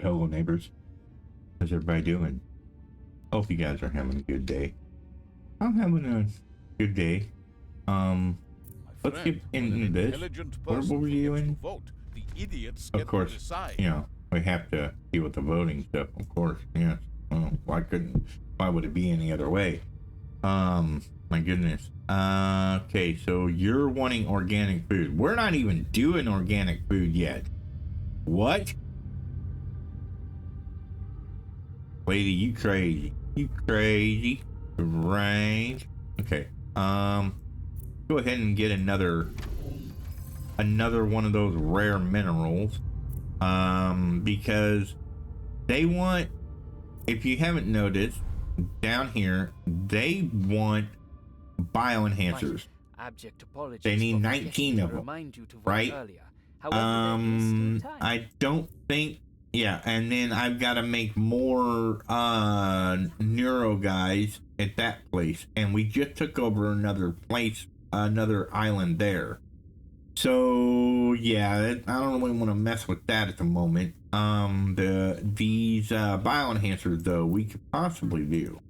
hello, neighbors. How's everybody doing? Hope you guys are having a good day. I'm having a good day. Let's get into this. What were we doing? Of course, you know, we have to deal with the voting stuff, of course. Yes. Why would it be any other way? My goodness. Okay, so you're wanting organic food. We're not even doing organic food yet. What? Lady, you crazy. You crazy. Right. Okay. Go ahead and get another one of those rare minerals. Because they want, if you haven't noticed, down here, they want bioenhancers. They need 19 of them, right? I don't think, yeah, and then I've got to make more neuro guys at that place, and we just took over another place, another island there. So yeah, I don't really want to mess with that at the moment. These bioenhancers though, we could possibly do.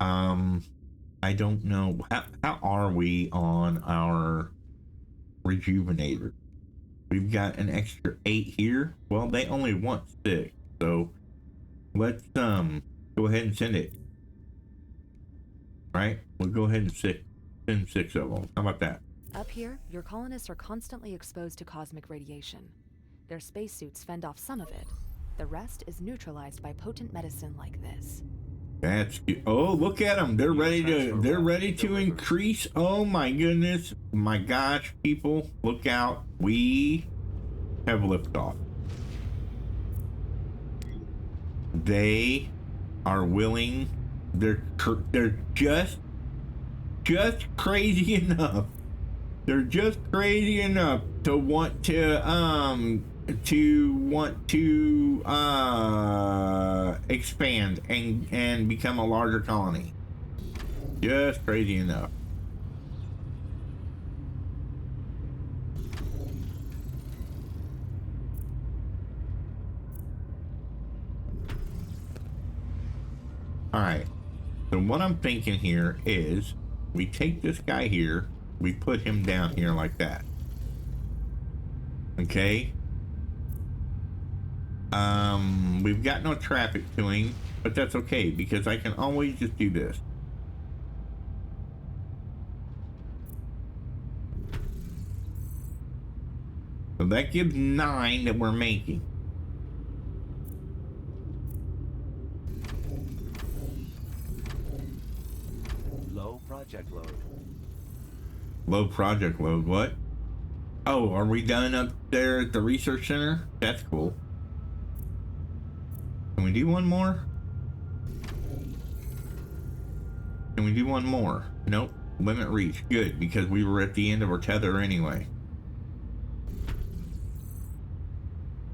I don't know how are we on our rejuvenator. We've got an extra 8 here. Well, they only want 6, so let's go ahead and send it. Right, we'll go ahead and send 6 of them. How about that? Up here, your colonists are constantly exposed to cosmic radiation. Their spacesuits fend off some of it. The rest is neutralized by potent medicine like this. That's good. Oh, look at them. They're ready to increase. Oh my goodness. My gosh, people, look out. We have liftoff. They are willing. They're just crazy enough. They're just crazy enough to want to expand and become a larger colony. Just crazy enough. All right. So what I'm thinking here is we take this guy here, we put him down here like that. Okay. We've got no traffic to him, but that's okay because I can always just do this. So that gives 9 that we're making. Low project load. Low project load, what? Oh, are we done up there at the research center? That's cool. Can we do one more? Can we do one more? Nope. Limit reach. Good, because we were at the end of our tether anyway.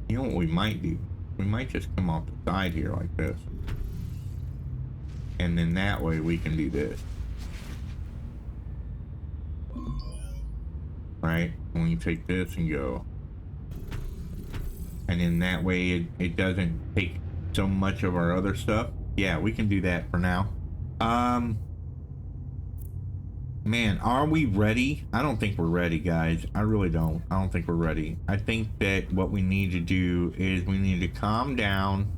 You know what we might do? We might just come off the side here like this. And then that way we can do this. Right? When you take this and go. And then that way it doesn't take so much of our other stuff. Yeah, we can do that for now. Man, are we ready? I don't think we're ready, guys. I really don't. I don't think we're ready. I think that what we need to do is we need to calm down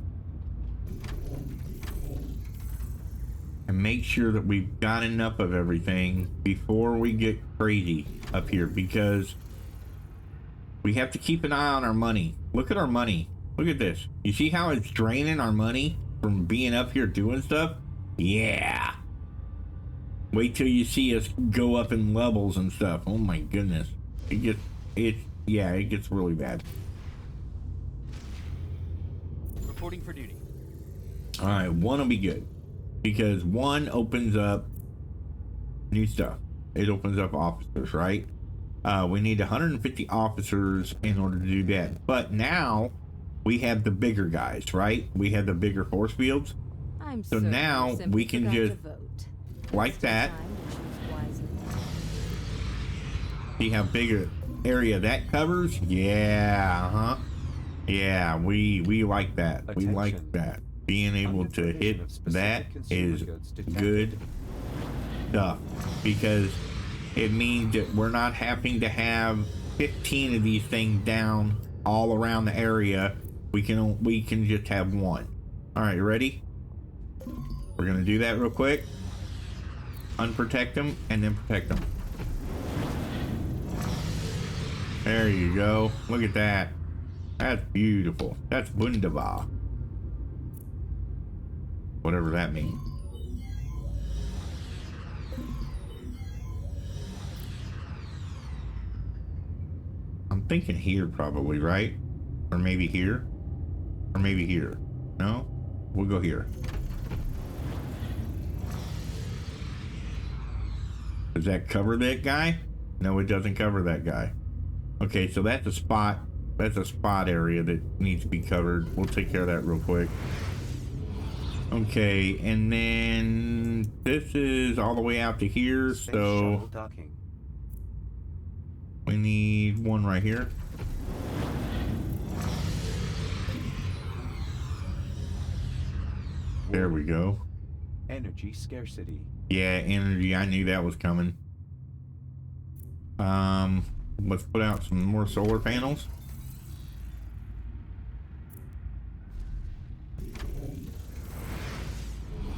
and make sure that we've got enough of everything before we get crazy up here, because we have to keep an eye on our money. Look at our money. Look at this. You see how it's draining our money from being up here doing stuff? Yeah. Wait till you see us go up in levels and stuff. Oh my goodness. It gets really bad. Reporting for duty. All right, 1 will be good because 1 opens up new stuff. It opens up officers, right? We need 150 officers in order to do that. But now we have the bigger guys, right? We have the bigger force fields. So now we can just, like that. See how big an area that covers? Yeah, Yeah, we like that. We like Attention. that. Being able to hit that is good stuff because it means that we're not having to have 15 of these things down all around the area. We can just have one. All right, you ready? We're gonna do that real quick. Unprotect them and then protect them. There you go. Look at that. That's beautiful. That's wunderbar. Whatever that means. I'm thinking here probably, right? Or maybe here? Or maybe here. No? We'll go here. Does that cover that guy? No, it doesn't cover that guy. Okay, so that's a spot. That's a spot area that needs to be covered. We'll take care of that real quick. Okay, and then this is all the way out to here, so we need one right here. There we go. Energy scarcity. Yeah, energy. I knew that was coming. Let's put out some more solar panels.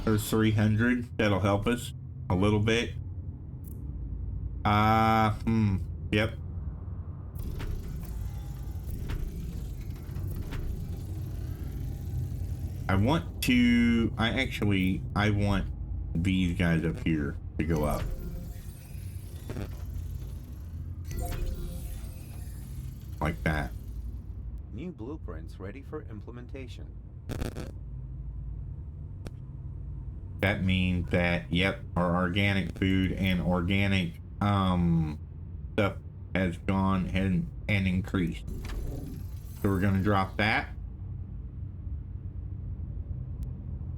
There's 300. That'll help us a little bit. Yep. I want these guys up here to go up. Like that. New blueprints ready for implementation. That means that, yep, our organic food and organic stuff has gone ahead and increased. So we're gonna drop that.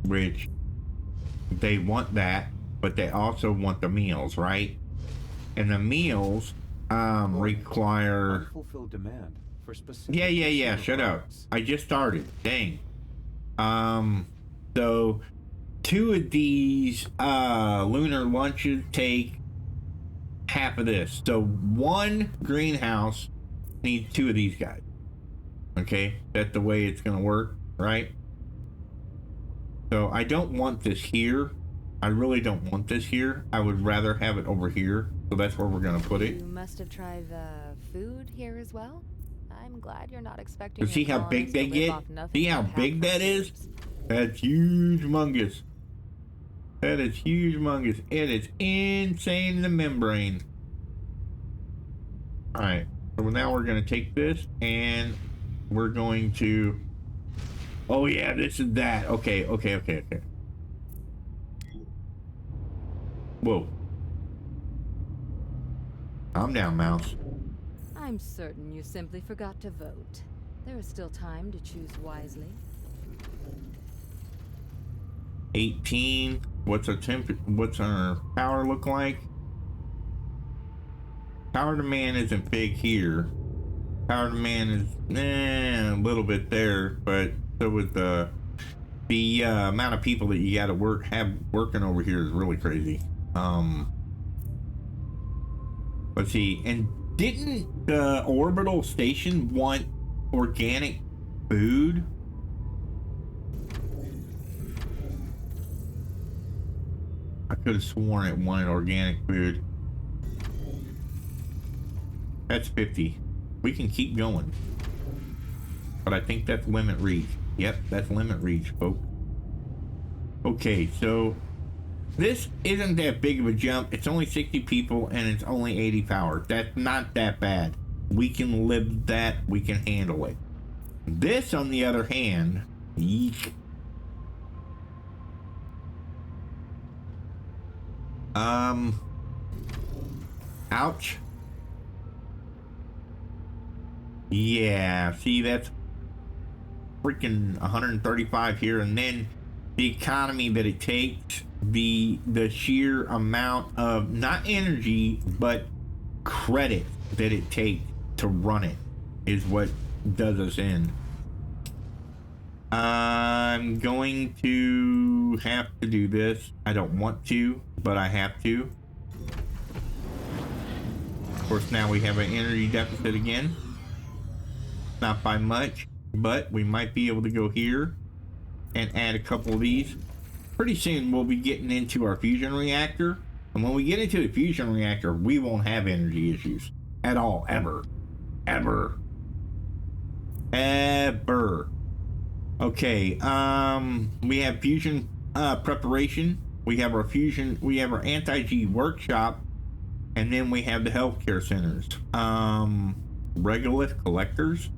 Which they want that, but they also want the meals, right? And the meals require Unfulfilled demand for specific. Yeah, shut up. I just started. Dang. So 2 of these lunar lunches take half of this. So 1 greenhouse needs 2 of these guys. Okay, that's the way it's gonna work, right? So I don't want this here. I really don't want this here. I would rather have it over here. So that's where we're gonna put it. You must have tried the food here as well. I'm glad you're not expecting. So see how big they get? See how big that is? That's huge-mungus. That is huge-mungus. It is insane in the membrane. Alright, so now we're gonna take this and we're going to... Oh yeah, this is that. Okay. Whoa. Calm down, mouse. I'm certain you simply forgot to vote. There is still time to choose wisely. 18. What's our power look like? Power demand isn't big here. Power demand is a little bit there, but so with the amount of people that you got to working over here is really crazy. Let's see. And didn't the orbital station want organic food? I could have sworn it wanted organic food. That's 50. We can keep going. But I think that's limit reach. Yep, that's limit reach, folks. Okay, so this isn't that big of a jump. It's only 60 people and it's only 80 power. That's not that bad. We can live that. We can handle it. This, on the other hand, yeek. Ouch. Yeah, see, that's freaking 135 here, and then the economy that it takes, the sheer amount of not energy but credit that it takes to run it is what does us in. I'm going to have to do this. I don't want to, but I have to. Of course, now we have an energy deficit again. Not by much, but we might be able to go here and add a couple of these. Pretty soon we'll be getting into our fusion reactor. And when we get into the fusion reactor, we won't have energy issues at all, ever. Ever. Ever. Okay, we have fusion preparation. We have our fusion, we have our anti-G workshop, and then we have the healthcare centers. Regolith collectors.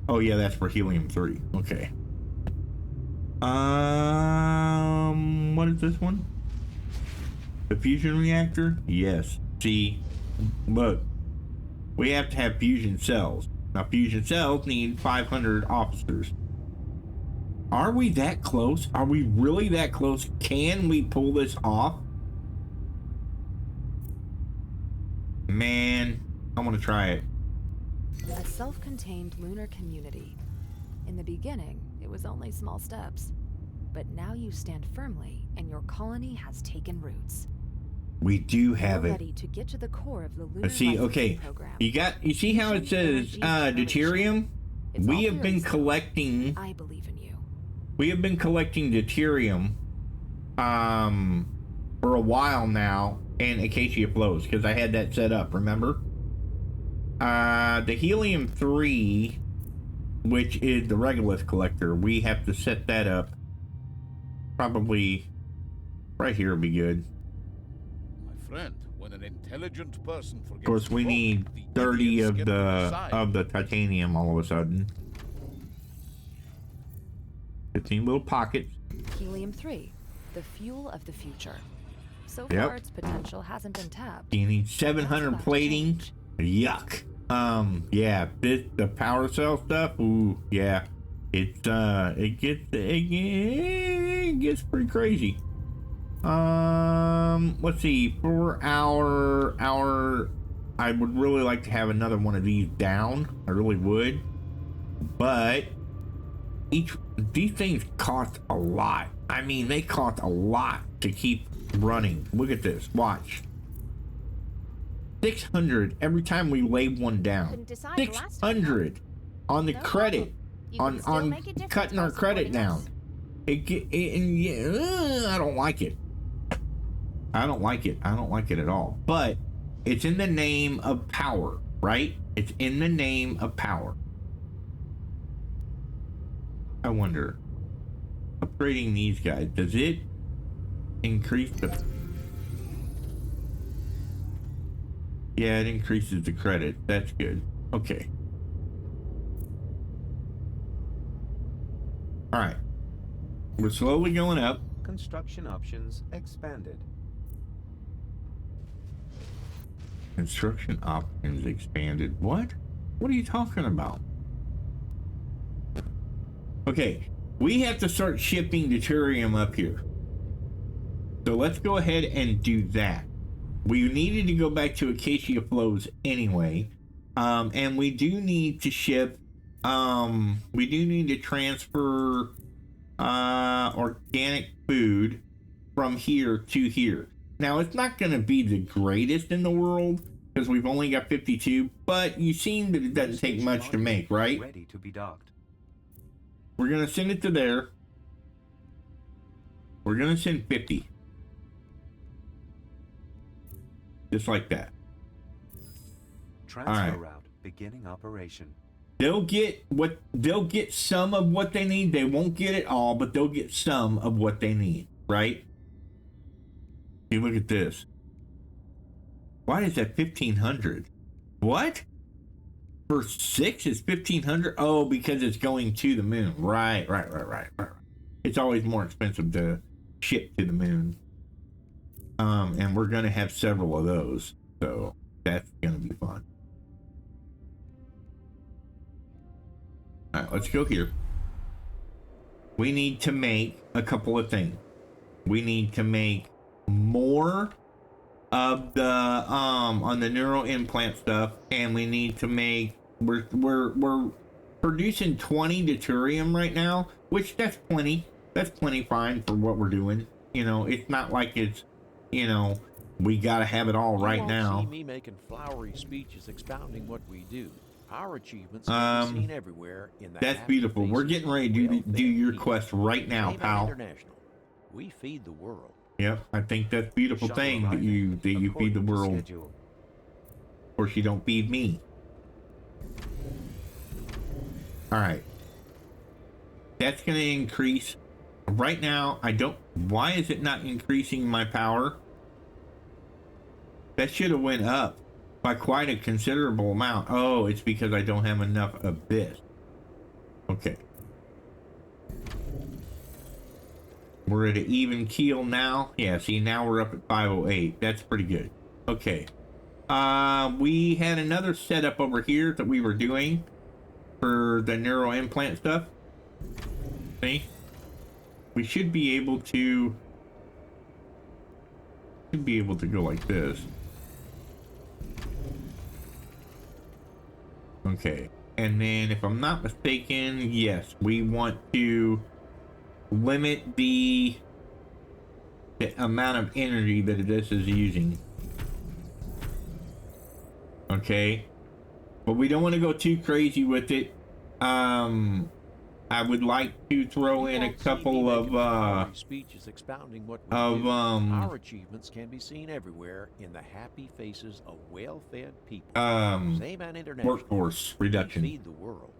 Oh yeah, that's for helium-3. Okay. What is this one? The fusion reactor? Yes. See, look, we have to have fusion cells. Now, fusion cells need 500 officers. Are we that close? Are we really that close? Can we pull this off? Man, I want to try it. A self-contained lunar community. In the beginning, it was only small steps. But now you stand firmly, and your colony has taken roots. We do have You're it. ready to get to the core of the lunar Let's see, okay. program. You see how it says deuterium? It's We all have been theories, though. collecting I believe in you. we have been collecting deuterium for a while now in Acacia Flows, because I had that set up, remember? The helium-3, which is the regolith collector, we have to set that up. Probably right here would be good. My friend, when an intelligent person forgets Of course, we to vote, need the 30 idiots of get to decide. the titanium all of a sudden. 15 little pockets. Helium-3, the fuel of the future. So Yep. far, its potential hasn't been tapped. You need That's 700 about to plating. change. Yuck. Yeah, the power cell stuff. Ooh, yeah. It gets pretty crazy. Let's see. For our I would really like to have another one of these down. I really would. But these things cost a lot. I mean, they cost a lot to keep running. Look at this. Watch. 600 every time we lay one down. Couldn't decide the last time, 600 on the No credit. problem. You can still On make a difference cutting by our credit supporting down. us. I don't like it. I don't like it. I don't like it at all. But it's in the name of power, right? It's in the name of power. I wonder, upgrading these guys, does it increase the... Yeah, it increases the credit. That's good. Okay. All right. We're slowly going up. Construction options expanded. Construction options expanded. What? What are you talking about? Okay. We have to start shipping deuterium up here. So let's go ahead and do that. We needed to go back to Acacia Flows anyway. And we do need to ship, we do need to transfer organic food from here to here. Now, it's not going to be the greatest in the world because we've only got 52, but you seen that it doesn't take much to make, right? Ready to be docked. We're going to send it to there. We're going to send 50. Just like that. Transfer Alright. route beginning operation. They'll get some of what they need. They won't get it all, but they'll get some of what they need, right? You look at this. Why is that 1,500? What? For 6 is 1,500? Oh, because it's going to the moon. Right. It's always more expensive to ship to the moon. And we're gonna have several of those, so that's gonna be fun. All right, let's go here. We need to make a couple of things. We need to make more of the on the neural implant stuff, and we need to make we're producing 20 deuterium right now, which that's plenty. That's plenty fine for what we're doing. You know, it's not like it's, you know, we gotta have it all right you won't now. see me making flowery speeches expounding what we do. Our achievements can be seen everywhere in the That's happy beautiful. We're faces getting ready of to do well-fed your people. quest right now, Save pal. International. We feed the world. Yep, I think that's a beautiful Shuttle thing that arriving you feed the according to world. schedule. Of course, you don't feed me. All right. That's going to increase. Right now, I don't... Why is it not increasing my power? That should have went up by quite a considerable amount. Oh, it's because I don't have enough of this. Okay. We're at an even keel now. Yeah, see, now we're up at 508. That's pretty good. Okay. We had another setup over here that we were doing for the neural implant stuff. See? We should be able to go like this. Okay. And then if I'm not mistaken, yes, we want to limit the amount of energy that this is using. Okay. But we don't want to go too crazy with it. I would like to throw in a couple of speeches expounding what we of do. Our achievements can be seen everywhere in the happy faces of well-fed people. Save an International. workforce reduction. We feed the world.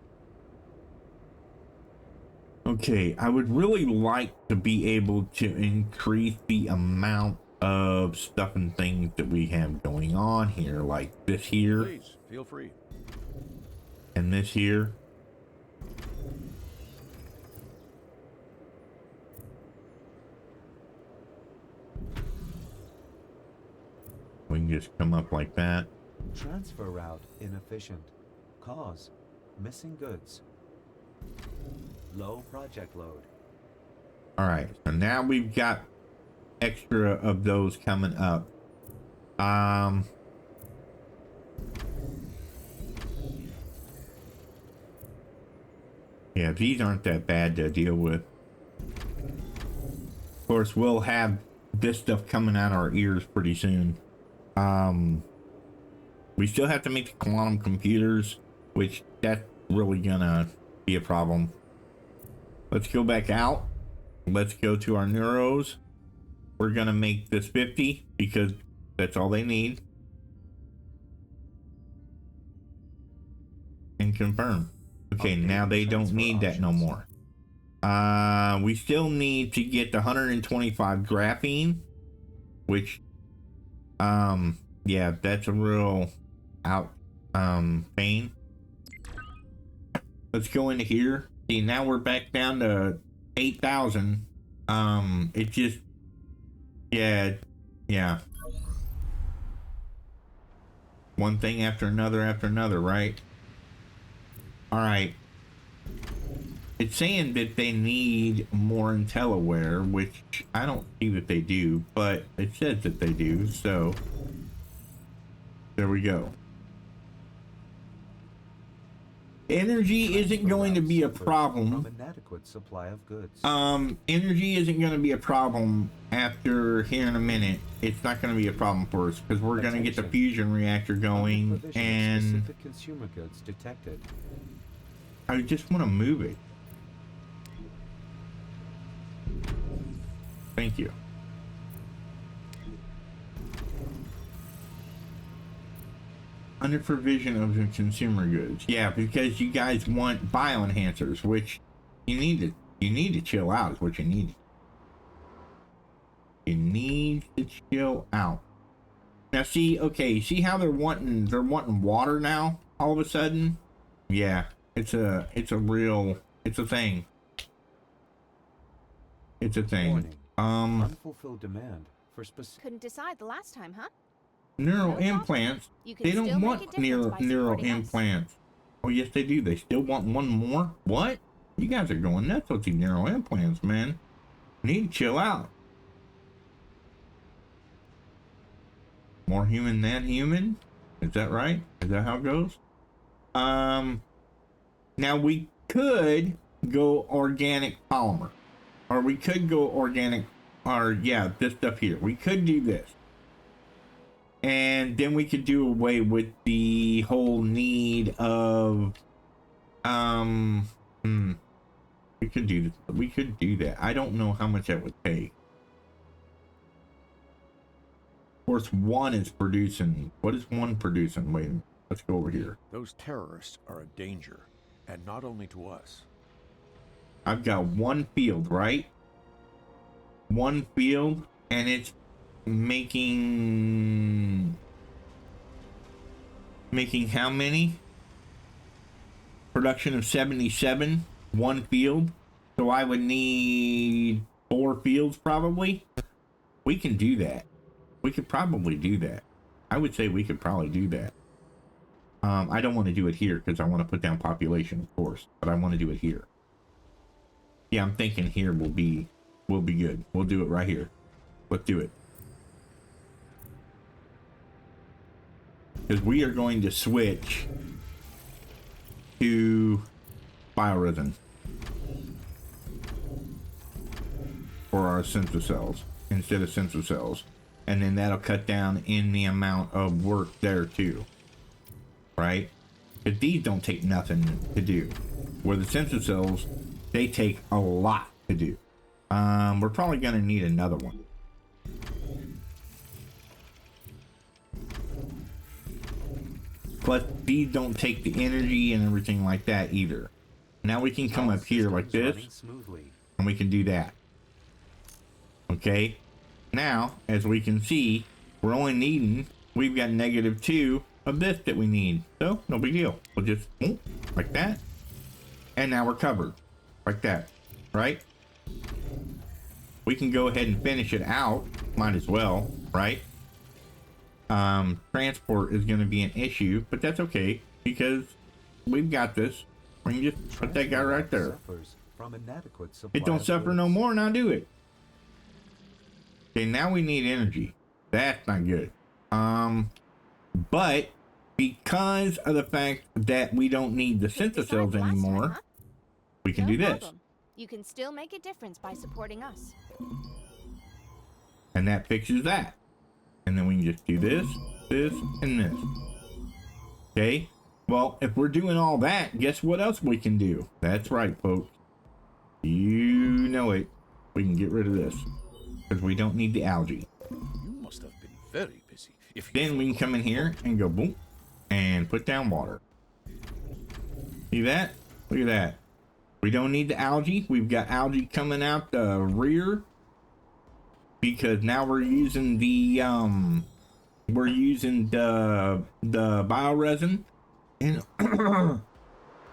Okay, I would really like to be able to increase the amount of stuff and things that we have going on here, like this here. Please, feel free. And this here. We can just come up like that. Transfer route inefficient. Cause missing goods. Low project load. All right, so now we've got extra of those coming up. Yeah, these aren't that bad to deal with. Of course, we'll have this stuff coming out our ears pretty soon. We still have to make the quantum computers, which that's really gonna be a problem. Let's go back out. Let's go to our neuros. We're gonna make this 50 because that's all they need. And confirm. Okay, now they don't need that no more. We still need to get the 125 graphene, which, yeah, that's a real pain. Let's go into here. See, now we're back down to 8,000. It just, yeah. One thing after another, right? All right. It's saying that they need more IntelliWare, which I don't see that they do, but it says that they do, so there we go. Energy isn't going to be a problem. From inadequate supply of goods. Energy isn't going to be a problem after here in a minute. It's not going to be a problem for us because we're going to get the fusion reactor going, and Specific consumer goods detected. I just want to move it. Thank you. Under provision of the consumer goods. Yeah, because you guys want bioenhancers, which you need to chill out is what you need. You need to chill out. Now see, okay, see how they're wanting water now all of a sudden? Yeah, it's a thing. It's a thing. Warning. Unfulfilled demand for specific. Couldn't decide the last time, huh? Neural No problem. implants. You can They still don't make a want difference neural by supporting us. implants. Oh yes, they do. They still want one more. What? You guys are going nuts with these neural implants, man. Need to chill out. More human than human. Is that right? Is that how it goes? Now we could go organic polymer, or we could go organic, or yeah, this stuff here. We could do this, and then we could do away with the whole need of we could do this. We could do that. I don't know how much that would take. Of course, one is producing. What is one producing? Wait a minute. Let's go over here. Those terrorists are a danger, and not only to us. I've got one field, right? One field, and it's making how many? Production of 77, one field. So I would need 4 fields probably. We can do that. We could probably do that. I would say we could probably do that. I don't want to do it here because I want to put down population, of course, but I want to do it here. Yeah, I'm thinking here will be good. We'll do it right here. Let's do it. Because we are going to switch to bioresin for our sensor cells instead of sensor cells. And then that'll cut down in the amount of work there too. Right? Because these don't take nothing to do. Where the sensor cells, they take a lot to do. We're probably going to need another one. Plus, these don't take the energy and everything like that either. Now we can come up here like this, and we can do that. Okay? Now, as we can see, we're only needing, we've got -2 of this that we need. So, no big deal. We'll just, like that. And now we're covered. Like that. Right? We can go ahead and finish it out. Might as well, right? Transport is going to be an issue, but that's okay because we've got this. We can just put that guy right there. It don't suffer no more, now do it. Okay, now we need energy. That's not good. But because of the fact that we don't need the sensor cells anymore, we can do this. You can still make a difference by supporting us. And that fixes that. And then we can just do this, this, and this. Okay? Well, if we're doing all that, guess what else we can do? That's right, folks. You know it. We can get rid of this. Because we don't need the algae. You must have been very busy. Then we can come in here and go boom. And put down water. See that? Look at that. We don't need the algae. We've got algae coming out the rear. Because now we're using the bioresin in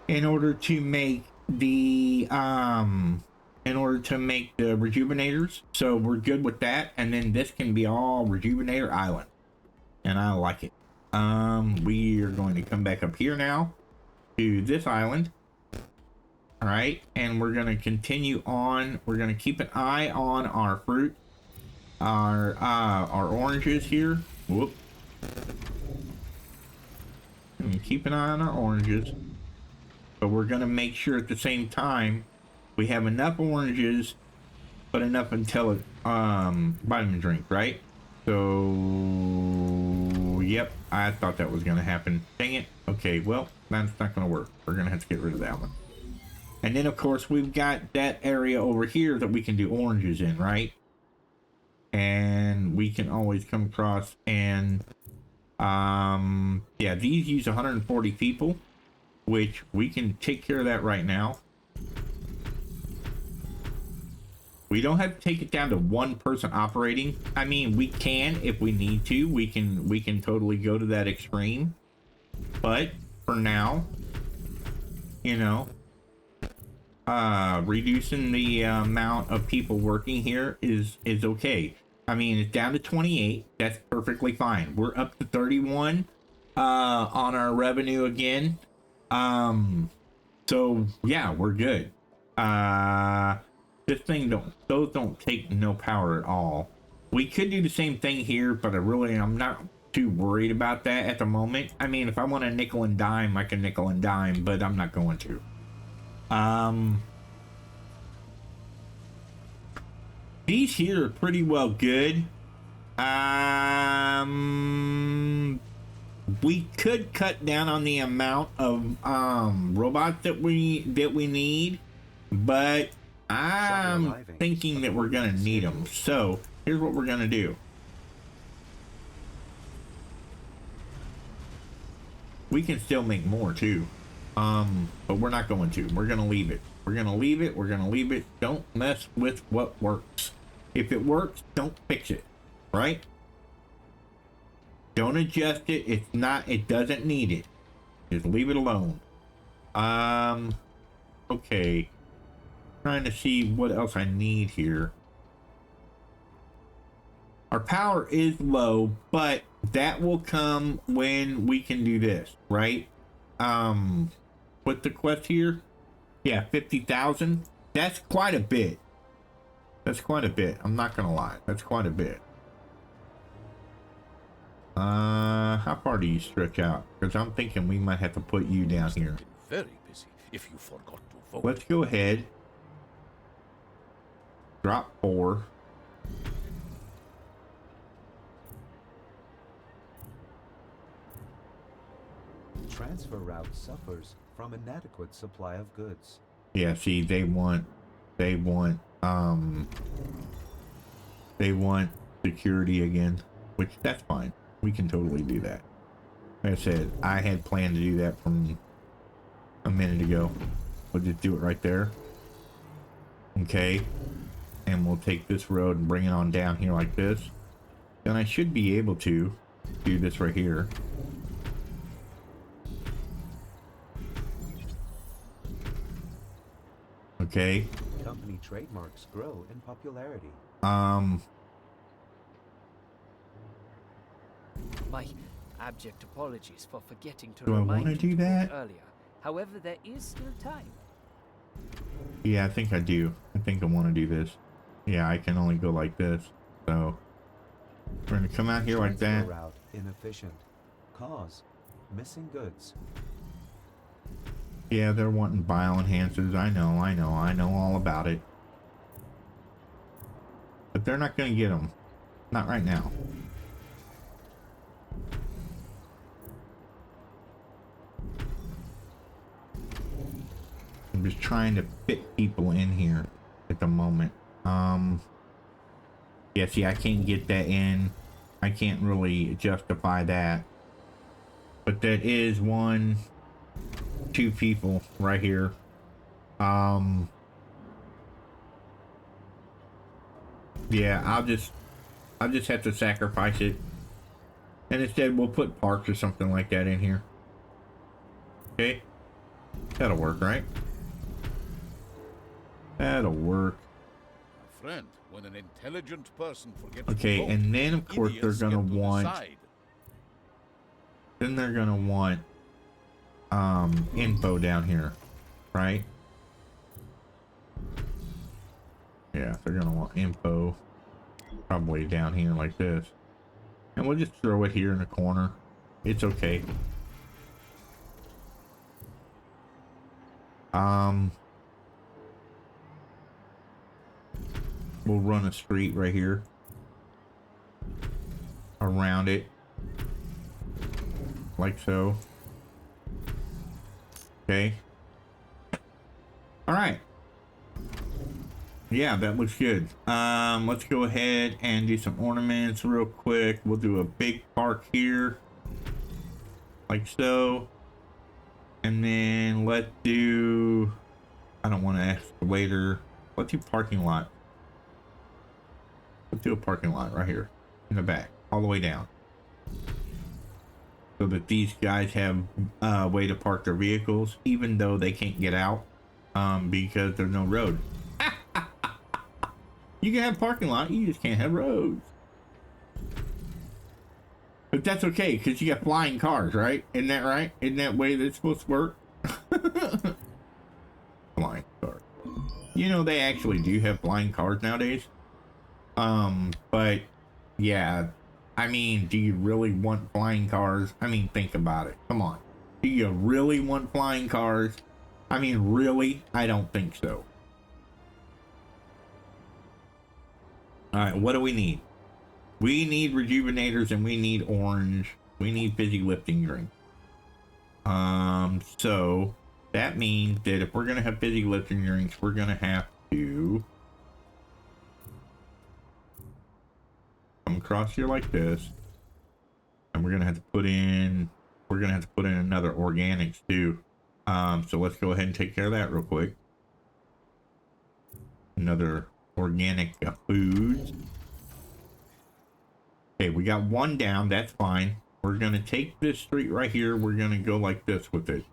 in order to make the rejuvenators. So we're good with that, and then this can be all rejuvenator island, and I like it. We are going to come back up here now to this island. All right, and we're going to continue on. We're going to keep an eye on our fruit. Our oranges here. Whoop. And keep an eye on our oranges. But we're gonna make sure at the same time we have enough oranges, but enough until it vitamin drink, right? So yep, I thought that was gonna happen. Dang it. Okay, well, that's not gonna work. We're gonna have to get rid of that one. And then of course we've got that area over here that we can do oranges in, right? And we can always come across and yeah, these use 140 people, which we can take care of that right now. We don't have to take it down to one person operating. I mean, we can if we need to. We can totally go to that extreme. But for now, you know, reducing the amount of people working here is okay. I mean, it's down to 28. That's perfectly fine. We're up to 31 on our revenue again. So yeah, we're good. This thing those don't take no power at all. We could do the same thing here, but I'm not too worried about that at the moment. I mean, if I want a nickel and dime, I can nickel and dime, but I'm not going to. These here are pretty well good. We could cut down on the amount of robots that we need, but I'm thinking that we're gonna need them. So here's what we're gonna do. We can still make more too, but we're not going to. We're gonna leave it. We're gonna leave it. We're gonna leave it. Don't mess with what works. If it works, don't fix it. Right? Don't adjust it. It's not. It doesn't need it. Just leave it alone. Okay. Trying to see what else I need here. Our power is low, but that will come when we can do this, right? With the quest here, yeah, 50,000. That's quite a bit. That's quite a bit. I'm not gonna lie. That's quite a bit. How far do you stretch out? Because I'm thinking we might have to put you down here. Very busy if you forgot to vote. Let's go ahead. Drop 4. Transfer route suffers from inadequate supply of goods. Yeah, see, they want security again, which that's fine. We can totally do that. Like I said, I had planned to do that from a minute ago. We'll just do it right there. Okay. And we'll take this road and bring it on down here like this. Then I should be able to do this right here. Okay. Company trademarks grow in popularity. My abject apologies for forgetting to Do I remind wanna you do to vote that? earlier. However, there is still time. Yeah, I think I do. I think I want to do this. Yeah, I can only go like this. So we're gonna come out here like that. Transfer route inefficient. Cause missing goods. Yeah, they're wanting bio enhancers. I know all about it. But they're not gonna get them. Not right now. I'm just trying to fit people in here at the moment. Yeah, see, I can't get that in. I can't really justify that. But that is 2 people right here. Yeah, I'll just have to sacrifice it. And instead we'll put parks or something like that in here. Okay. That'll work, right? That'll work. My friend, when an intelligent person forgets Okay, to vote, and then of course they're idiots gonna get to want decide. then they're gonna want info down here, right? Yeah, they're gonna want info probably down here like this. And we'll just throw it here in the corner. It's okay. We'll run a street right here around it like so. Okay. All right. Yeah, that looks good. Let's go ahead and do some ornaments real quick. We'll do a big park here like so. And then let's do, I don't want to ask the waiter. Let's do parking lot. Let's do a parking lot right here in the back, all the way down. So that these guys have a way to park their vehicles, even though they can't get out because there's no road. You can have parking lot, you just can't have roads. But that's okay, because you got flying cars, right? Isn't that right? Isn't that way that's supposed to work? Flying cars. You know, they actually do have flying cars nowadays. But yeah, I mean, do you really want flying cars? I mean, think about it. Come on. Do you really want flying cars? I mean, really? I don't think so. All right, what do we need? We need rejuvenators and we need orange. We need fizzy lifting drink. So that means that if we're gonna have fizzy lifting drinks, we're gonna have to come across here like this, and we're gonna have to put in. We're gonna have to put in another organics too. So let's go ahead and take care of that real quick. Another organic foods. Okay, we got one down. That's fine. We're gonna take this street right here. We're gonna go like this with it.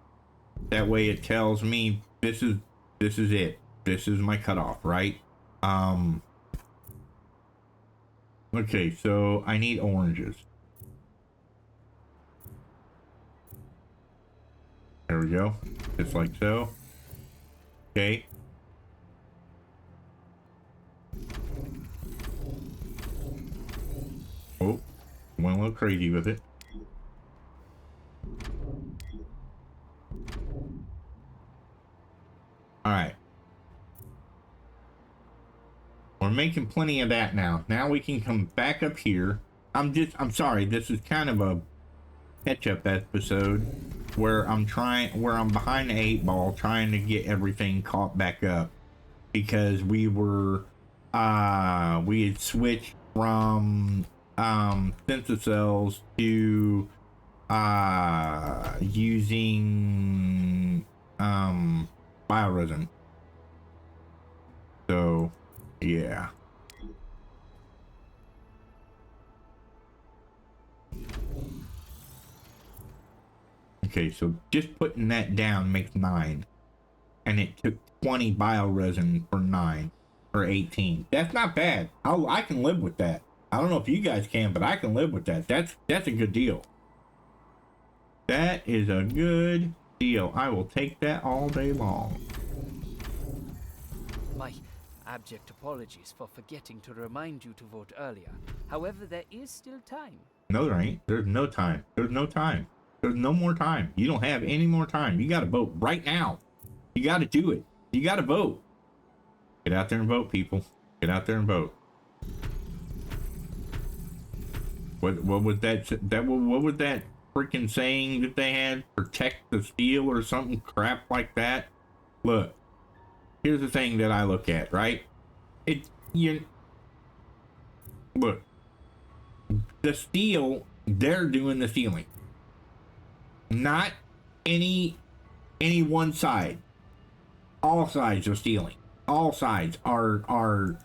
That way it tells me this is it. This is my cutoff, right? Okay, so I need oranges. There we go. Just like so. Okay. Oh, went a little crazy with it. All right. We're making plenty of that now. Now we can come back up here. I'm sorry, this is kind of a catch-up episode where I'm behind the 8 ball trying to get everything caught back up because we had switched from sensor cells to using bioresin. So yeah. Okay, so just putting that down makes 9. And it took 20 bioresin for 9 or 18. That's not bad. I can live with that. I don't know if you guys can, but I can live with that. That's a good deal. That is a good deal. I will take that all day long. My abject apologies for forgetting to remind you to vote earlier. However, there is still time. No, there ain't. There's no time. There's no time. There's no more time. You don't have any more time. You got to vote right now. You got to do it. You got to vote. Get out there and vote, people. Get out there and vote. What was that? What was that freaking saying that they had? Protect the steel or something crap like that. Look, here's the thing that I look at, right? Look, the steel, they're doing the stealing. Not any one side. All sides are stealing. All sides are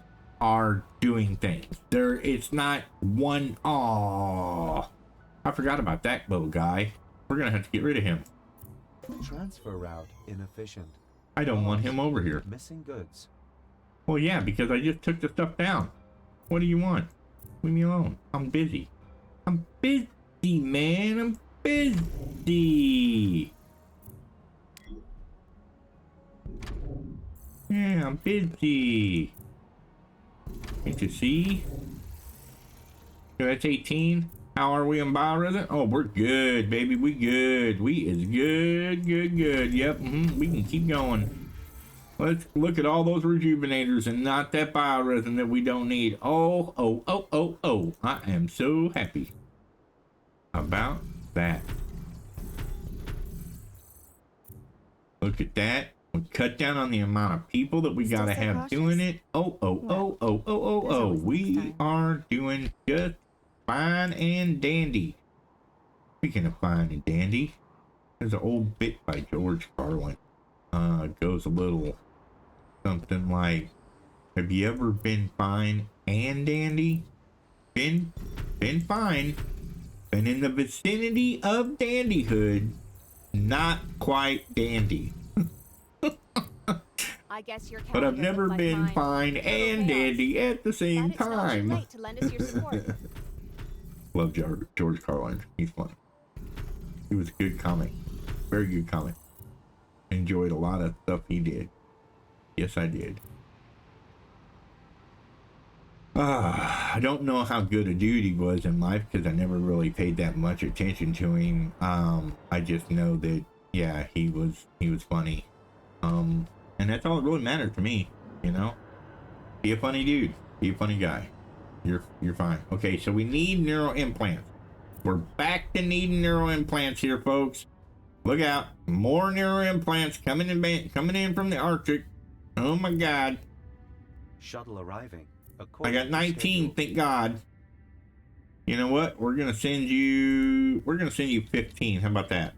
doing things. It's not one. Oh, I forgot about that little guy. We're gonna have to get rid of him. Transfer route inefficient. I don't want him over here. Missing goods. Well, yeah, because I just took the stuff down. What do you want? Leave me alone. I'm busy. I'm busy, man. I'm busy. Yeah, I'm busy. Can't you see? So that's 18. How are we on bioresin? Oh, we're good, baby. We good. We is good. Yep. We can keep going. Let's look at all those rejuvenators and not that bioresin that we don't need. Oh. I am so happy about that. Look at that. We cut down on the amount of people that we gotta have doing it. Oh. We are doing just fine and dandy. Speaking of fine and dandy, there's an old bit by George Carlin. Goes a little something like, have you ever been fine and dandy? Been fine. Been in the vicinity of dandyhood. Not quite dandy. I guess your But I've calendar never looked like been mine. fine Little and chaos. dandy at the same Glad it's not too time. late to lend us your support. Love George Carlin. He's fun. He was a good comic. Very good comic. Enjoyed a lot of stuff he did. Yes, I did. I don't know how good a dude he was in life because I never really paid that much attention to him. I just know that, yeah, he was funny. And that's all that really mattered to me, you know? Be a funny dude. Be a funny guy. You're fine. Okay, so we need neural implants. We're back to needing neural implants here, folks. Look out. More neural implants coming in from the Arctic. Oh my god. Shuttle arriving. I got 19, thank God. You know what? We're gonna send you 15. How about that?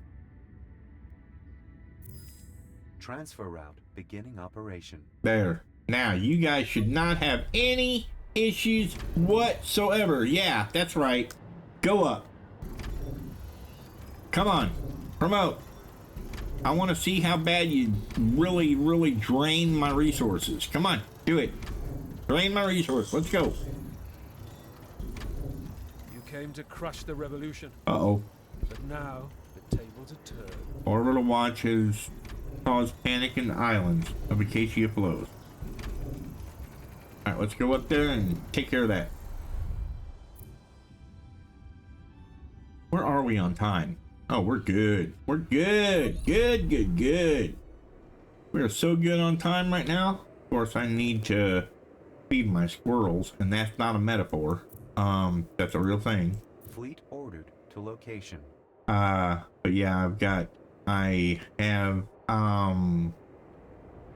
Transfer route beginning operation. There. Now you guys should not have any issues whatsoever. Yeah, that's right. Go up. Come on. Promote. I want to see how bad you really drain my resources. Come on, do it. Drain my resource. Let's go. You came to crush the revolution. Uh-oh. But now the tables are turned. Orbital watch has caused panic in the islands of Acacia flows. Alright, let's go up there and take care of that. Where are we on time? Oh, we're good. We're good. Good. We are so good on time right now. Of course, I need to feed my squirrels, and that's not a metaphor. That's a real thing. Fleet ordered to location. But yeah, I have,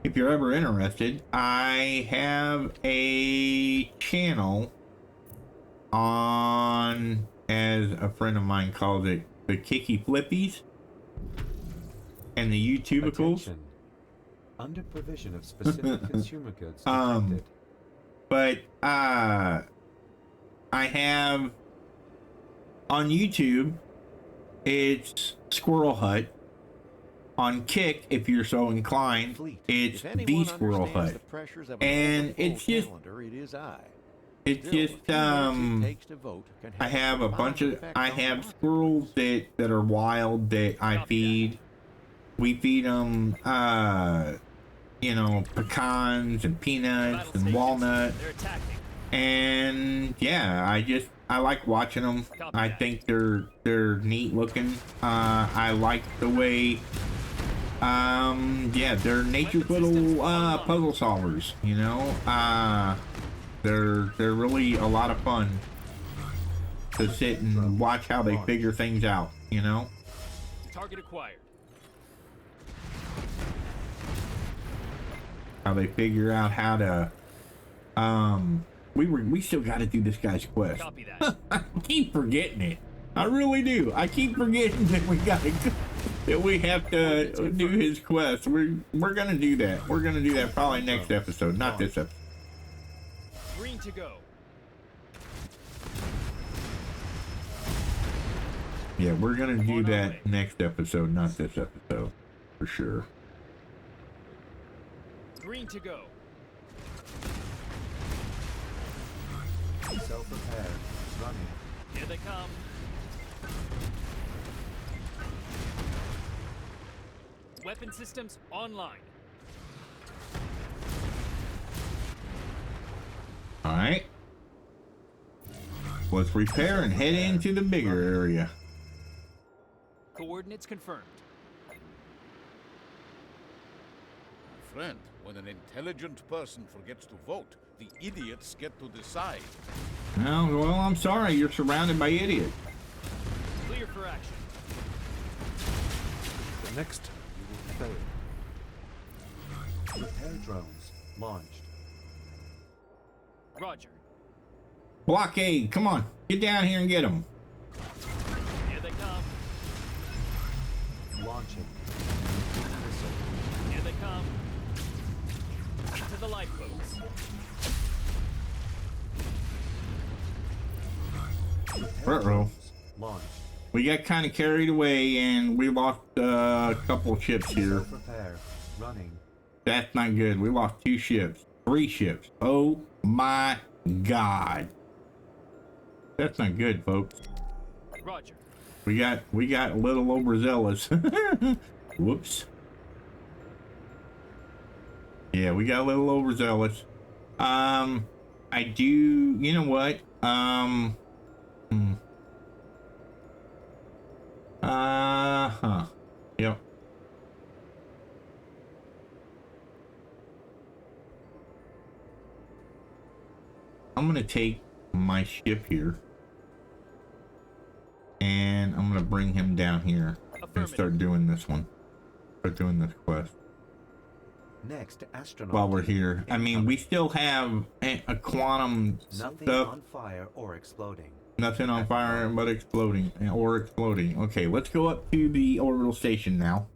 if you're ever interested, I have a channel on, as a friend of mine calls it, the Kicky Flippies and the YouTubicles. Attention. Under provision of specific consumer goods detected. But I have on YouTube, it's Squirrel Hut. On Kick, if you're so inclined, it's the Squirrel Hut. And it's just I have a bunch of squirrels that are wild that I feed. We feed them you know, pecans and peanuts and walnuts. And yeah, I like watching them. I think they're neat looking. I like the way yeah, they're nature's little puzzle solvers, you know. They're really a lot of fun to sit and watch how they figure things out, you know. Target acquired. How they figure out how to we still got to do this guy's quest. Copy that. I keep forgetting it. I really do. I keep forgetting that we have to do his quest. We're gonna do that. We're gonna do that probably next episode, not this episode. Green to go. Yeah, we're gonna do that next episode, not this episode, for sure. Green to go. Self-repair. Running. Here they come. Weapon systems online. Alright. Let's repair and head into the bigger area. Coordinates confirmed. My friend, when an intelligent person forgets to vote, the idiots get to decide. Well, I'm sorry. You're surrounded by idiots. Clear for action. The next time you will fail. Repair drones launched. Roger. Blockade, come on. Get down here and get them. Here they come. Launching. Here they come. To the lifeboats. Uh-oh. Launched. We got kind of carried away and we lost a couple of ships here. Self-repair. Running. That's not good. We lost 2 ships. 3 ships. Oh my God. That's not good, folks. Roger. We got a little overzealous. Whoops. Yeah, we got a little overzealous. I do, you know what? Yep. I'm gonna take my ship here. And I'm gonna bring him down here and start doing this one. Start doing this quest. Next, astronaut. While we're here. I mean, we still have a quantum Nothing stuff. on fire or exploding. Nothing on fire but exploding or exploding. Okay, let's go up to the orbital station now.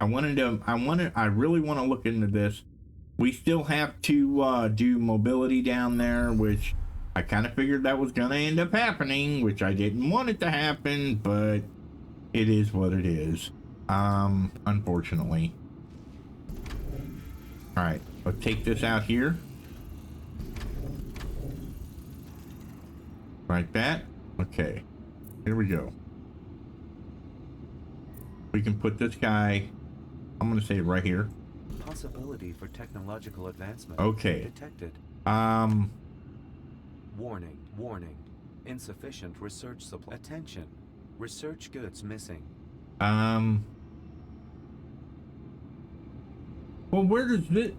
I really want to look into this. We still have to do mobility down there, which I kind of figured that was gonna end up happening, which I didn't want it to happen, but it is what it is. Unfortunately. All right, let's take this out here. Like that. Okay, here we go. We can put this guy, I'm gonna say right here. Possibility for technological advancement. Okay. Detected. Warning, warning. Insufficient research supply. Attention. Research goods missing. Well, where does this...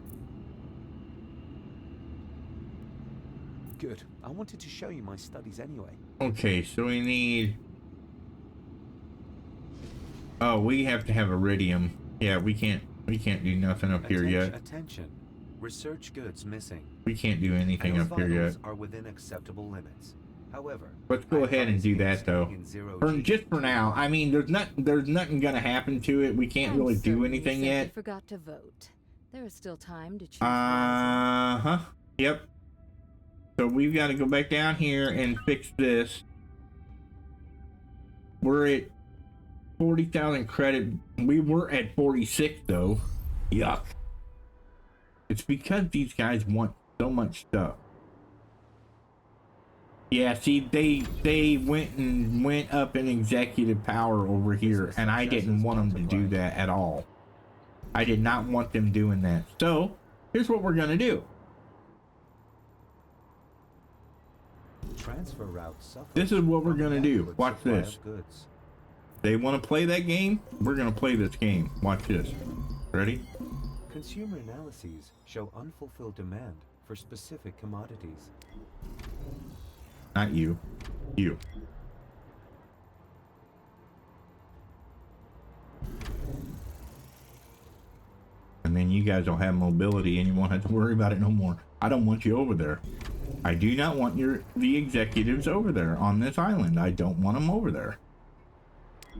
Good. I wanted to show you my studies anyway. Okay, so we need... Oh, we have to have iridium. Yeah, we can't do nothing up here yet. Attention. Research goods missing. We can't do anything up here yet. Are within acceptable limits. However, let's go ahead and do that though. Just for now. I mean, there's nothing gonna happen to it. We can't really do anything yet. Forgot to vote. There is still time to choose. Yep. So we've got to go back down here and fix this. We're at 40,000 credit. We were at 46 though. Yuck. It's because these guys want so much stuff. Yeah, see, they went up in executive power over here, and I didn't want them to do that at all. I did not want them doing that. So, here's what we're gonna do. Transfer route. This is what we're gonna do. Watch this. They want to play that game? We're gonna play this game. Watch this. Ready? Consumer analyses show unfulfilled demand for specific commodities. Not you. You. And then you guys will have mobility and you won't have to worry about it no more. I don't want you over there. I do not want the executives over there on this island. I don't want them over there.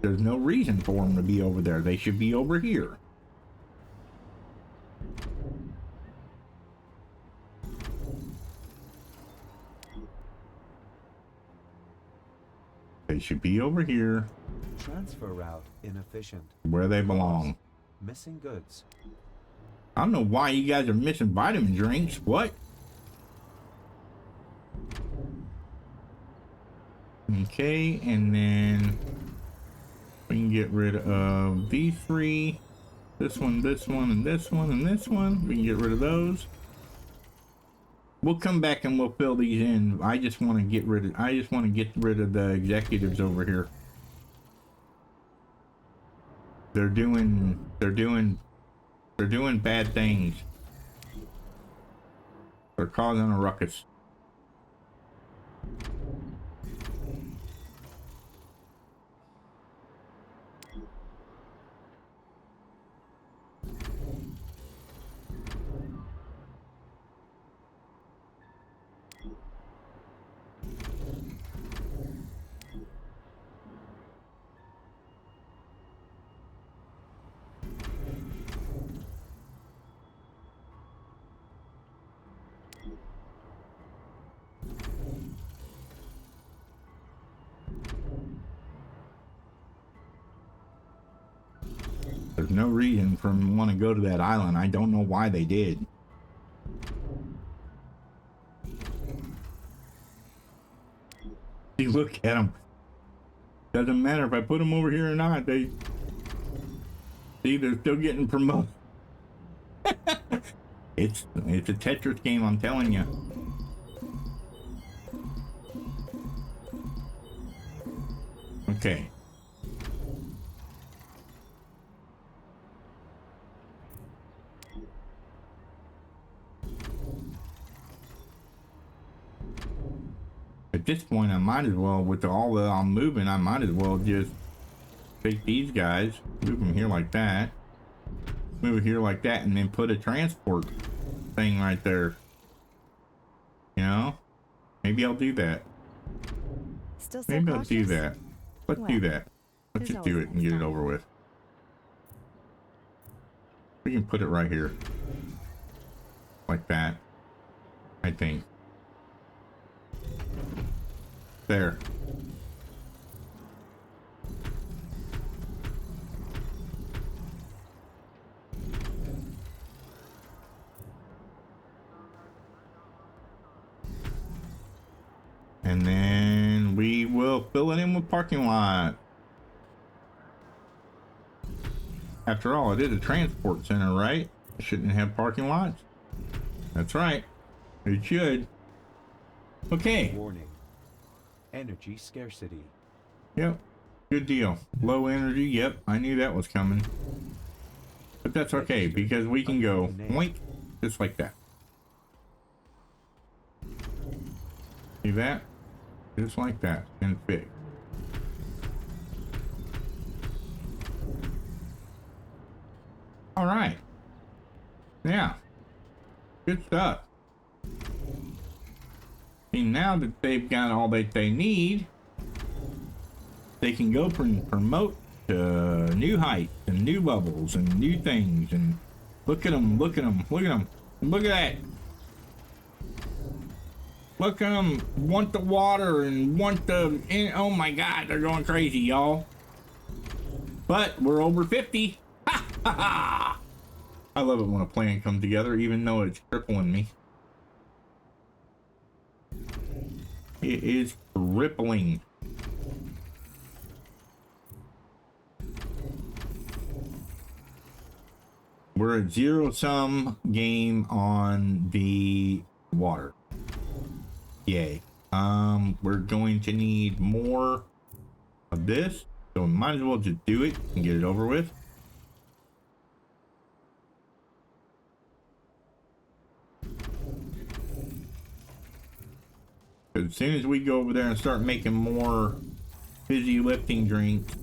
There's no reason for them to be over there. They should be over here. They should be over here. Transfer route inefficient. Where they belong. Missing goods. I don't know why you guys are missing vitamin drinks. What? Okay, and then we can get rid of these three. This one, and this one, and this one. We can get rid of those. We'll come back and we'll fill these in. I just want to get rid of the executives over here. They're doing bad things. They're causing a ruckus. There's no reason for them to want to go to that island. I don't know why they did. See, look at them. Doesn't matter if I put them over here or not. They're still getting promoted. It's a Tetris game, I'm telling you. Okay. At this point, I might as well, with all the I'm moving, I might as well just take these guys, move them here like that, move it here like that, and then put a transport thing right there. You know? Maybe I'll do that. Still so Maybe I'll cautious? do that. Let's do Well, that. Let's there's just do always it and get next it time. over with. We can put it right here. Like that. I think. There. And then we will fill it in with parking lot. After all, it is a transport center, right? It shouldn't have parking lots. That's right. It should. Okay. Warning. Energy scarcity. Yep. Good deal. Low energy. Yep. I knew that was coming. But that's okay because we can go boink, just like that. See that? Just like that. And big. All right. Yeah. Good stuff. See, now that they've got all that they need, they can go promote to new heights and new levels and new things. And look at them, look at them, look at them. Look at that. Look at them. Want the water and want the... oh my God, they're going crazy, y'all. But we're over 50. Ha ha ha. I love it when a plan comes together, even though it's crippling me. It is crippling. We're at zero-sum game on the water. Yay. We're going to need more of this, so we might as well just do it and get it over with. As soon as we go over there and start making more fizzy lifting drinks,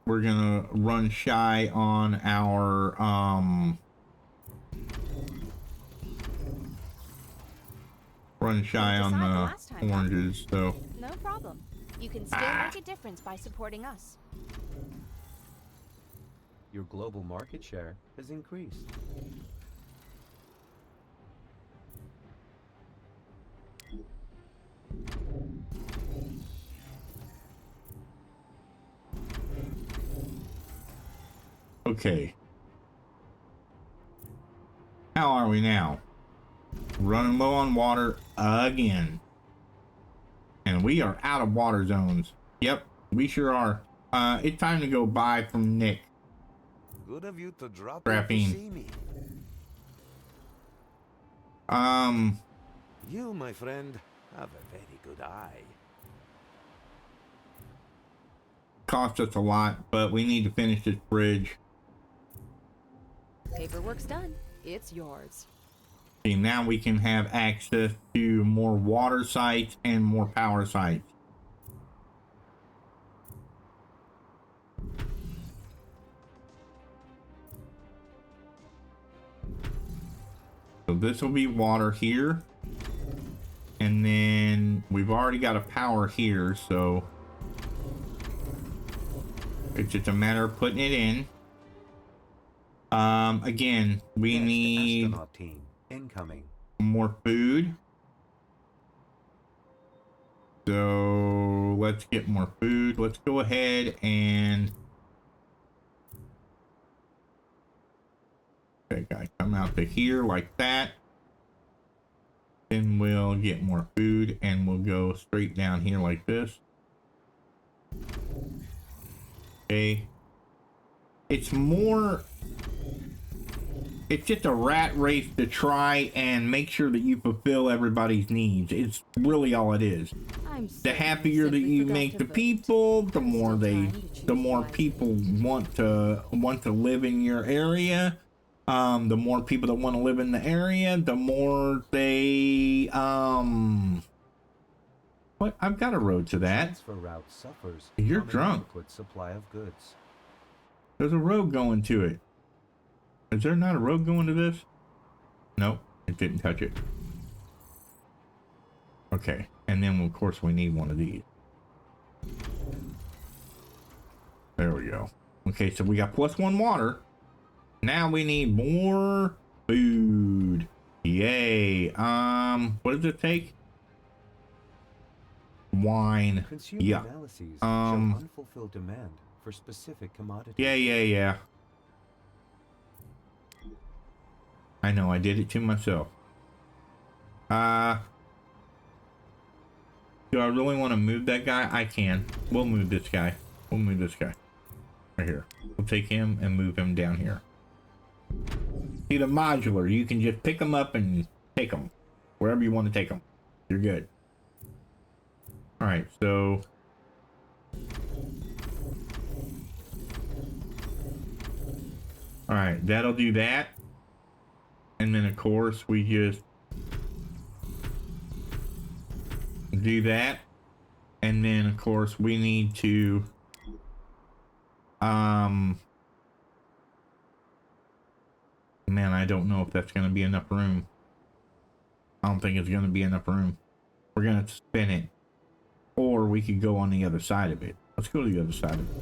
we're gonna run shy on our the oranges, so No problem. You can still make a difference by supporting us. Your global market share has increased. okay. How are we now? Running low on water again. And we are out of water zones. Yep, we sure are. It's time to go buy from Nick. Good of you to drop Graphene. in to see me. You, my friend, have a very good eye. Cost us a lot, but we need to finish this bridge. Paperwork's done. It's yours. See, now we can have access to more water sites and more power sites. So this will be water here. And then we've already got a power here, so it's just a matter of putting it in. Again, we need Astronaut team incoming. more food. So let's get more food. Let's go ahead and okay, guys, come out to here like that. Then we'll get more food and we'll go straight down here like this. Okay. It's just a rat race to try and make sure that you fulfill everybody's needs. It's really all it is. The happier that you make the people, the more people want to live in your area. The more people that want to live in the area, the more they what? I've got a road to that. Transfer route suffers You're from an drunk. inadequate supply of goods. There's a road going to it. Is there not a road going to this? Nope, it didn't touch it. Okay, and then of course we need one of these. There we go. Okay, so we got +1 water. Now we need more food. Yay. What does it take? Wine. Consumer Yeah. analyses show unfulfilled demand for specific commodities. Yeah. I know, I did it to myself. Do I really want to move that guy? I can. We'll move this guy. We'll move this guy. Right here. We'll take him and move him down here. See, the modular, you can just pick them up and take them. Wherever you want to take them. You're good. Alright, so... Alright, that'll do that. And then, of course, we just... do that. And then, of course, we need to... Man, I don't know if that's going to be enough room. I don't think it's going to be enough room. We're going to spin it. Or we could go on the other side of it. Let's go to the other side of it.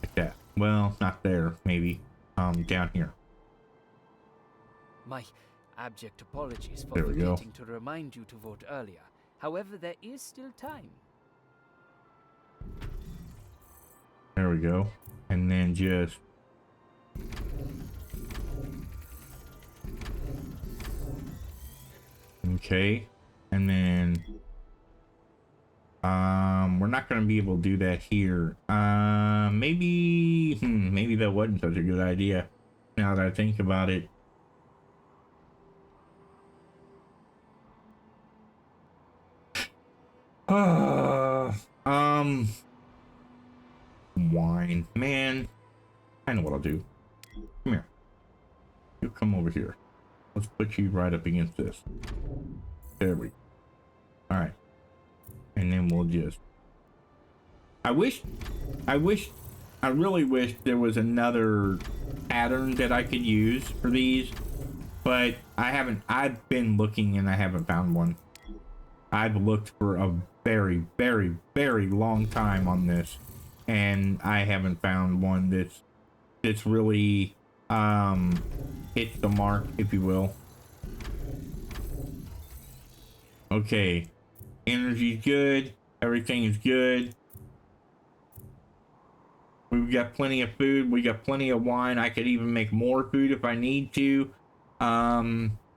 Like that. Well, not there, maybe. Down here. My abject apologies for There we go. forgetting to remind you to vote earlier. However, there is still time. There we go. And then just... Okay. And then... we're not going to be able to do that here. Maybe that wasn't such a good idea. Now that I think about it. Wine. Man. I know what I'll do. Come here. You come over here. Let's put you right up against this. There we go. Alright. And then we'll just... I really wish there was another pattern that I could use for these. But I've been looking and I haven't found one. I've looked for a very, very, very long time on this. And I haven't found one that's really hits the mark, if you will. Okay. Energy's good. Everything is good. We've got plenty of food. We got plenty of wine. I could even make more food if I need to.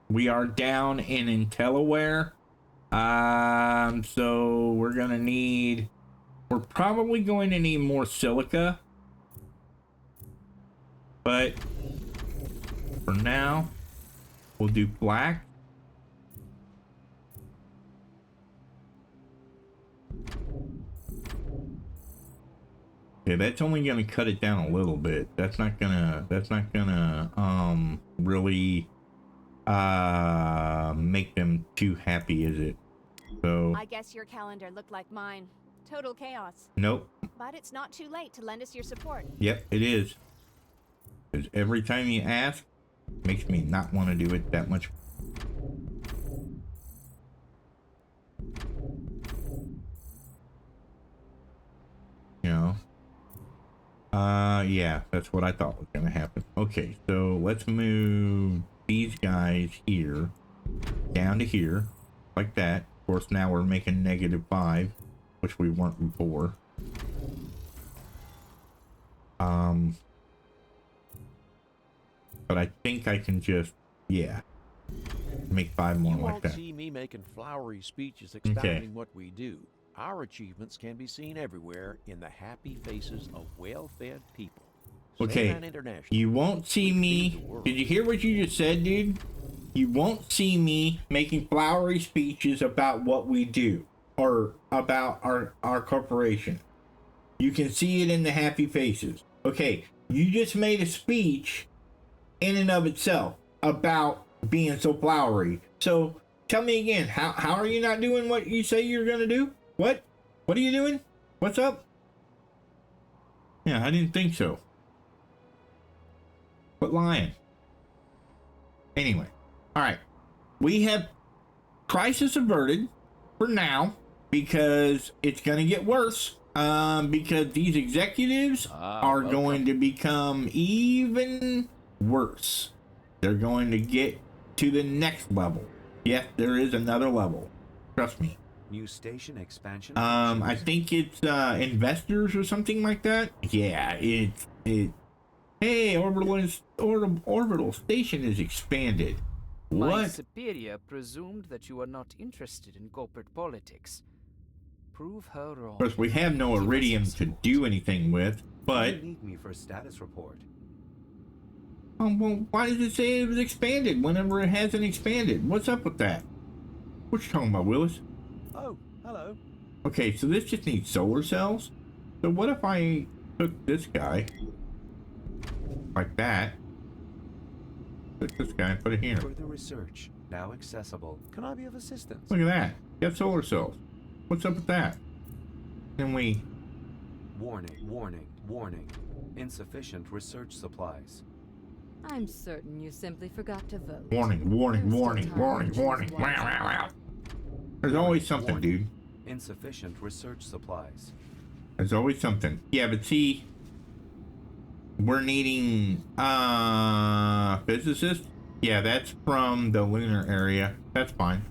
We are down in Intellaware. So we're gonna need... We're probably going to need more silica. But for now, we'll do black. Yeah, that's only gonna cut it down a little bit. That's not gonna really make them too happy, is it? So I guess your calendar looked like mine. Total chaos. nope. But it's not too late to lend us your support. Yep, it is. Because every time you ask, makes me not want to do it that much. You know? Yeah, that's what I thought was going to happen. Okay, so let's move these guys here down to here, like that. Of course, now we're making -5, which we weren't before. But I think I can just, yeah, make 5 more You like won't that. see me making flowery speeches expounding what we do. Our achievements can be seen everywhere in the happy faces of well-fed people. Okay, Save on International. you won't see We me. feed the world. Did you hear what you just said, dude? You won't see me making flowery speeches about what we do or about our corporation. You can see it in the happy faces. Okay, you just made a speech in and of itself about being so flowery. So tell me again, how are you not doing what you say you're gonna do? What are you doing? What's up? Yeah, I didn't think so. But lying. Anyway, all right. We have crisis averted for now because it's going to get worse. Because these executives are going to become even worse. They're going to get to the next level. Yes, there is another level. Trust me. New station expansion. I think it's investors or something like that. Yeah, hey, orbital station is expanded. My What? superior presumed that you are not interested in corporate politics. Prove her wrong. Of course, we have no Give us iridium some to support. do anything with, but You need me for a status report. well, why does it say it was expanded whenever it hasn't expanded? What's up with that? What you talking about, Willis? Oh, hello. Okay, so this just needs solar cells. So what if I took this guy like that? Took this guy and put it here. Further research now accessible. Can I be of assistance? Look at that. Got solar cells. What's up with that? Can we? Warning, warning, warning. Insufficient research supplies. I'm certain you simply forgot to vote. Warning, warning, There's still warning, time warning, to choose warning. Wow, wisely. wow, wow. There's always something, Warning. dude. Insufficient research supplies. There's always something. Yeah, but see, we're needing physicists. Yeah, that's from the lunar area. That's fine.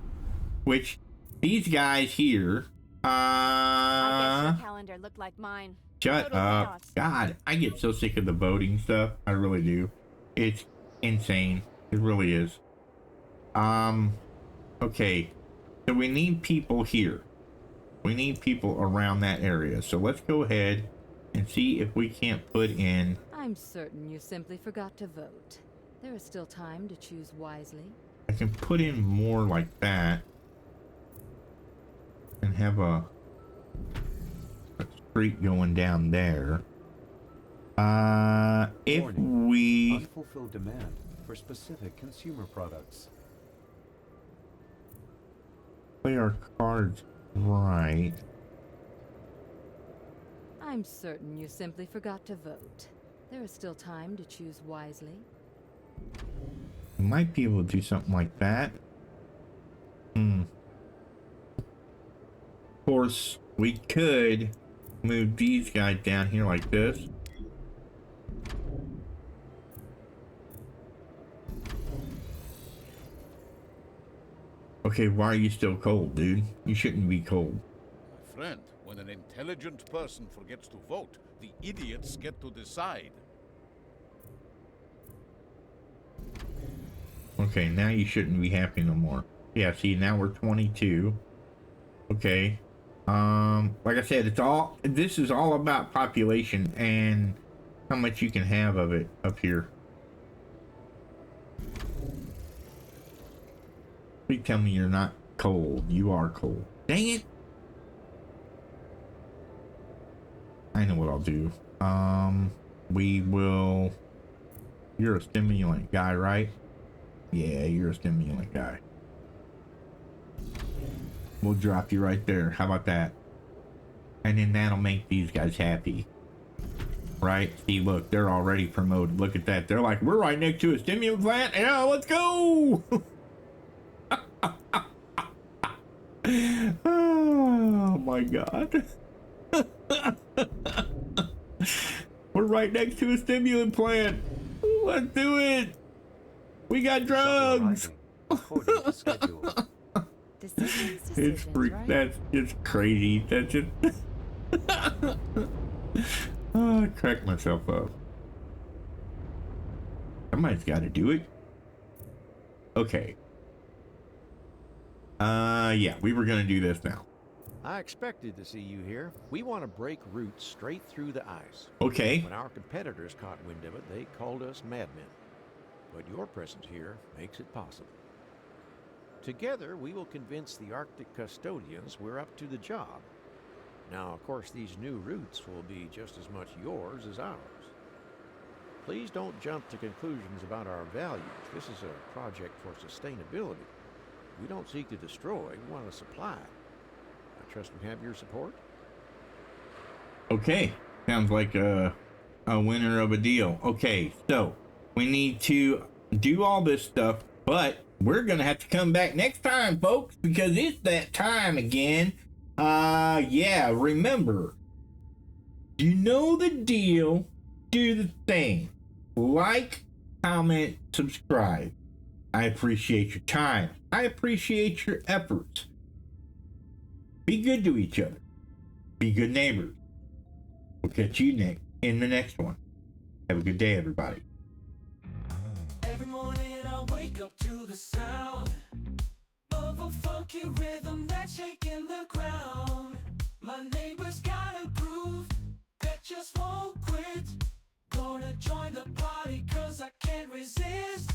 Which these guys here, I guess your calendar looked like mine. shut Total up. chaos. God, I get so sick of the voting stuff. I really do. It's insane. It really is. Okay. So we need people here. We need people around that area. So let's go ahead and see if we can't put in. I'm certain you simply forgot to vote. There is still time to choose wisely. I can put in more like that. And have a street going down there. If Warning. we Unfulfilled demand for specific consumer products. play our cards right, I'm certain you simply forgot to vote. There is still time to choose wisely. we might be able to do something like that. Of course, we could move these guys down here like this. Okay, why are you still cold, dude? You shouldn't be cold. My friend, when an intelligent person forgets to vote, the idiots get to decide. Okay, now you shouldn't be happy no more. Yeah, see, now we're 22. Okay. Like I said, this is all about population and how much you can have of it up here. Please tell me you're not cold. You are cold. Dang it. I know what I'll do. We will... You're a stimulant guy, right? Yeah, you're a stimulant guy. We'll drop you right there. How about that? And then that'll make these guys happy. Right? See, look, they're already promoted. Look at that. They're like, we're right next to a stimulant plant. Yeah, let's go. Oh my God. We're right next to a stimulant plant. Let's do it. We got drugs. According to schedule. It's freak. Right? That's just crazy. That's just. Oh, I cracked myself up. Somebody's got to do it. Okay. Yeah, we were gonna do this now. I expected to see you here. We want to break routes straight through the ice. Okay. When our competitors caught wind of it, they called us madmen. But your presence here makes it possible. Together, we will convince the Arctic custodians we're up to the job. Now, of course, these new routes will be just as much yours as ours. Please don't jump to conclusions about our values. This is a project for sustainability. We don't seek to destroy, we want to supply. I trust we have your support. Okay, sounds like a winner of a deal. Okay, so we need to do all this stuff, but we're gonna have to come back next time, folks, because it's that time again. Yeah, remember, you know the deal. Do the thing. Like, comment, subscribe. I appreciate your time. I appreciate your efforts. Be good to each other. Be good neighbors. We'll catch you in the next one. Have a good day, everybody. Every morning I wake up to the sound of a funky rhythm that's shaking the ground. My neighbor's got a groove that just won't quit. Gonna join the party 'cause I can't resist.